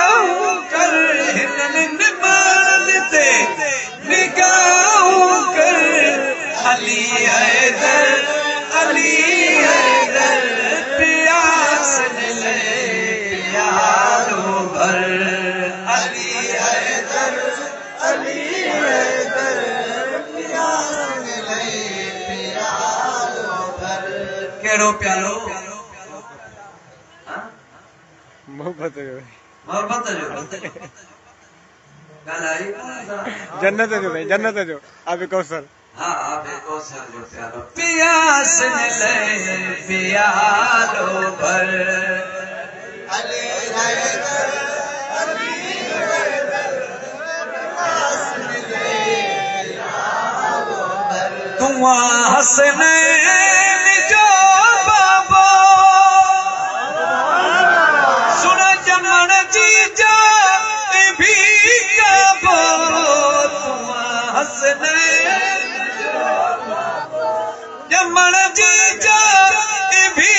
निगाहों कर निमानते निगाहों कर अली हैदर प्यास ले प्यारो भर अली हैदर प्यास ले प्यारो भर केड़ो प्यारो मोहब्बत जो गलाई जन्नत जो भाई जन्नत जो आबे कौसर हाँ आबे कौसर जो प्यारो प्यास ले प्यारो भर अली हैदर प्यास ले प्यारो भर तुआ हसनैन जो बाबा सुना जमन जीजा भी काबो तुआ हसनैन जमन जीजा भी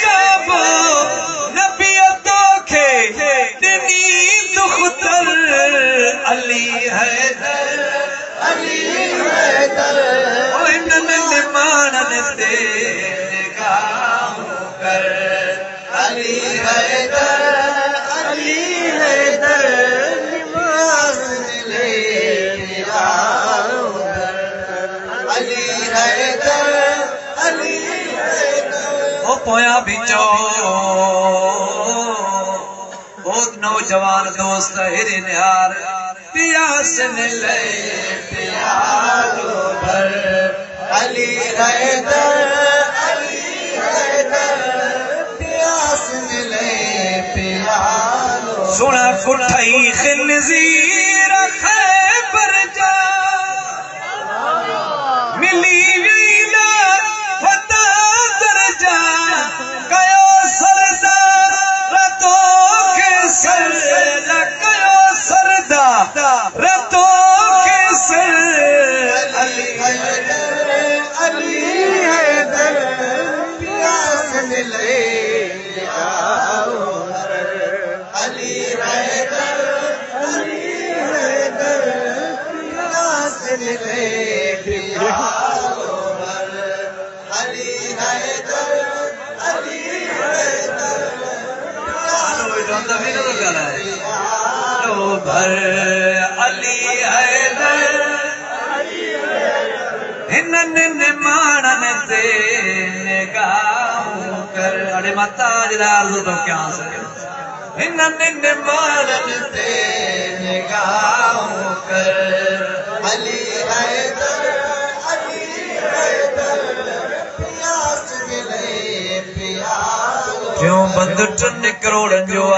काबो नबियतो खे दिनी दुख्तर अली हैदर ओ इनन निमानन ते निगाहों कर अली हैदर निमास ले प्यारो भर अली हैदर ओ पोया बिचो बहुत नौजवान दोस्त हिरे निहार प्यास ले प्यारो भर अली हैदर प्यास ले प्यारो सुना कुठाई खिनजीर खैबर जा मिली वीला फता दरजा कयो सरदार रतों के सर कयो सरदार रतों के सर अली हैदर प्यास ले प्यारो भर अली हैदर प्यास ले प्यारो भर अली हैदर प्यारो भर अली हैदर हिनन निमानन ते निगाहों कर अरे माता जलाल तो क्या से हिनन निमानन ते निगाहों कर अली हैदर प्यास ले प्यारो क्यों बंदुट निकरोड़ जो आ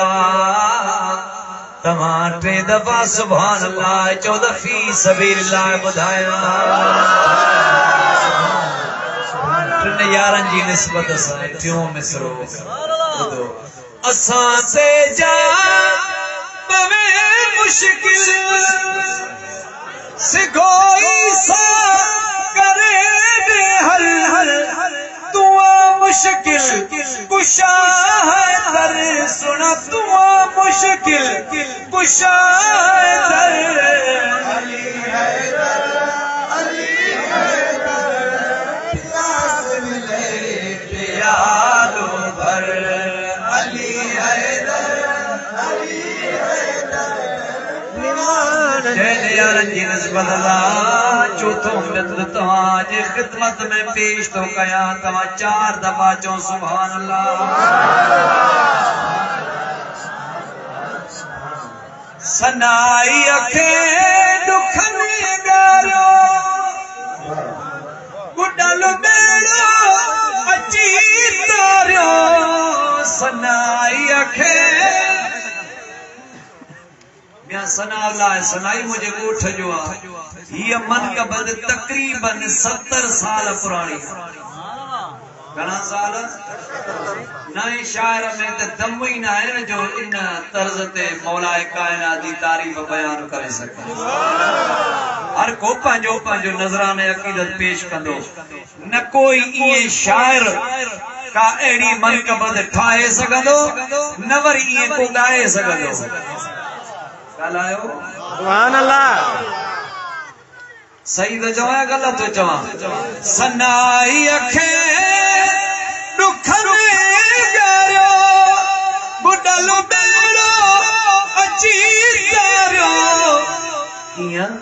तमाम टे दफा सुभान अल्लाह 14 फी सबीलिल्लाह बुधाया तुने यारन जी निस्बत से क्यों मिसरो असा से जा पवे मुश्किल से कोई सा करे दे हर तुआ मुश्किल कुशा है दर सुना तुआ मुश्किल कुशा है दर अली हैदर प्यास ले प्यारो भर अली हैदर जैन यारन जी निस्बत चौथो मित्र तवाजी खिदमत में पेश तो कया तवा 4 दफा चो सुभान अल्लाह सनाई अखे दुखन गारो गुडल बेड़ो अची तारो सनाई अखे सनाई मुझे ॻोठ जो ये मनक़बत तकरीबन 70 साल पुरानी घणा साल नए शायर में तो दम ही ना है जो इन तर्ज ते मौलाए कायनात की तारीफ बयान करे सके हर को पंहिंजो नजराने अकीदत पेश कंदो न कोई ये शायर का एड़ी मनकबत ठाए सगंदो न वरी इएं को ॻाए सगंदो ॻाल्हायो सुभान अल्लाह सही तो चवां ग़लत तो चवां सनाई अखे दुख में ॻारियो बुडल बेड़ो अची ॻारियो कीअं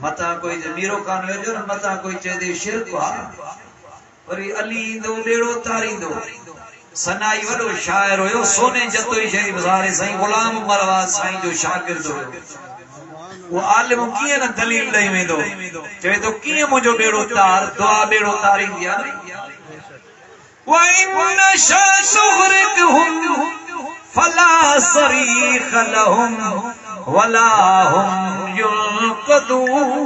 मता कोई मीरो कान वेंदो न मता कोई चए शिरक आहे वरी अली ईंदो बेड़ो तारींदो सनाई वॾो शाइर हुयो सोने जतोई शरीफ ज़ारे साईं गुलाम मरवाज साईं जो शागिर्द हुयो वो आलिम कीअं न दलील ॾेई वेंदो चवे थो कीअं मुंहिंजो बेड़ो तार दुआ बेड़ो तारींदी आहे وَإِنَّ شَأْنُهُمْ فَلَا صَرِيخَ لَهُمْ وَلَا هُمْ يُنقَذُونَ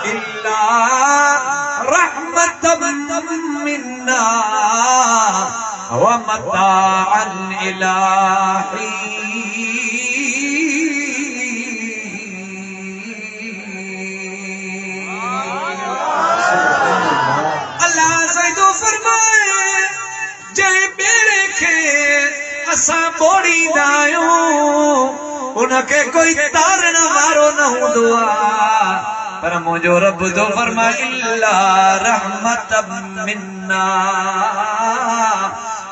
إِلَّا رَحْمَةً مِنَّا وَمَتَاعًا إِلَى حِينٍ असां बोड़ींदा आहियूं उनखे कोई तारण वारो न हूंदो आहे पर मुंहिंजो रब थो फरमाए इल्ला रहमतम मिन्ना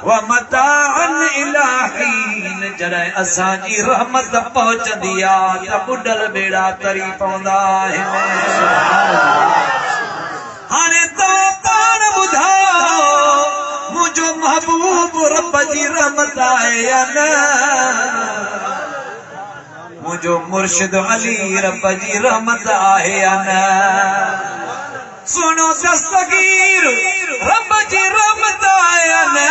व मताअन इला हीन जॾहिं असांजी रहमत पहुचंदी आहे त बुॾल बेड़ा तरी पवंदा आहिनि हाणे तव्हां पाण ॿुधायो मुझो महबूब रब जी रहमत आहे या न मुझो मुर्शिद अली रब जी रहमत आहे या न सुनो दस्तगीर रब जी रहमत आहे या न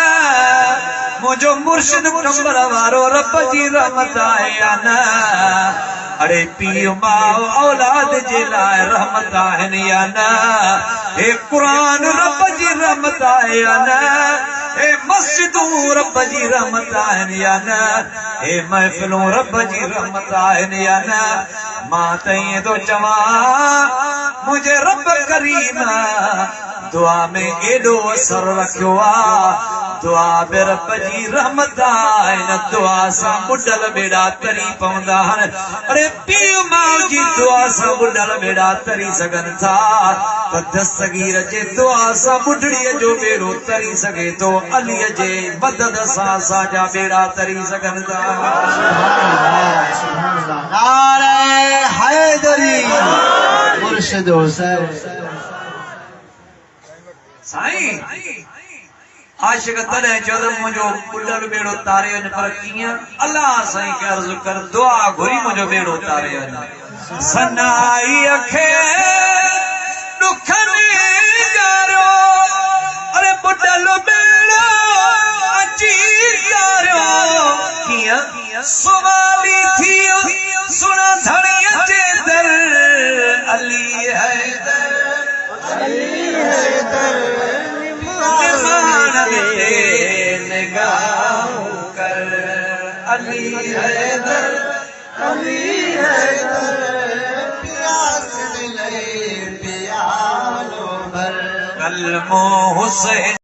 मुझो मुर्शिद कमर वारो रब जी रहमत आहे या न अरे पीउ माउ औलाद जे लाइ रहमत आहिनि या न हे क़ुरान रब जी रहमत आहे या न हे मस्जिदूं रब जी रहमत आहिनि या न हे महफ़िलूं रब जी रहमत आहिनि या न मां त ईअं थो चवां मुंहिंजे रब करीम दुआ में एॾो असर रखियो आहे दुआ बि रब जी रहमत आहे न दुआ सां बुॾल बेड़ा तरी पवंदा आहिनि अरे पीउ माउ जी दुआ सां बुॾल बेड़ा तरी सघनि था त दस्तगीर जे दुआ सां बुढड़ीअ जो बेड़ो तरी सघे थो अलीअ जे मदद सां असांजा बेड़ा तरी सघनि था नारे हैदरी मुर्शिद हुसैन साईं आशिक तॾहिं चयो त मुंहिंजो बुॾल बेड़ो तारे वञ पर कीअं अलाह साईं खे अर्ज़ु कर दुआ घुरी मुंहिंजो बेड़ो तारे वञ सनाई खे दुख में ॻारियो अरे बुॾल बेड़ो अची ॻारियो कीअं सुवाली थी सुण धणीअ जे दर अली हैदर निगाहूं कर अली हैदर प्यास दिले प्यालो भर कलमो हुसैन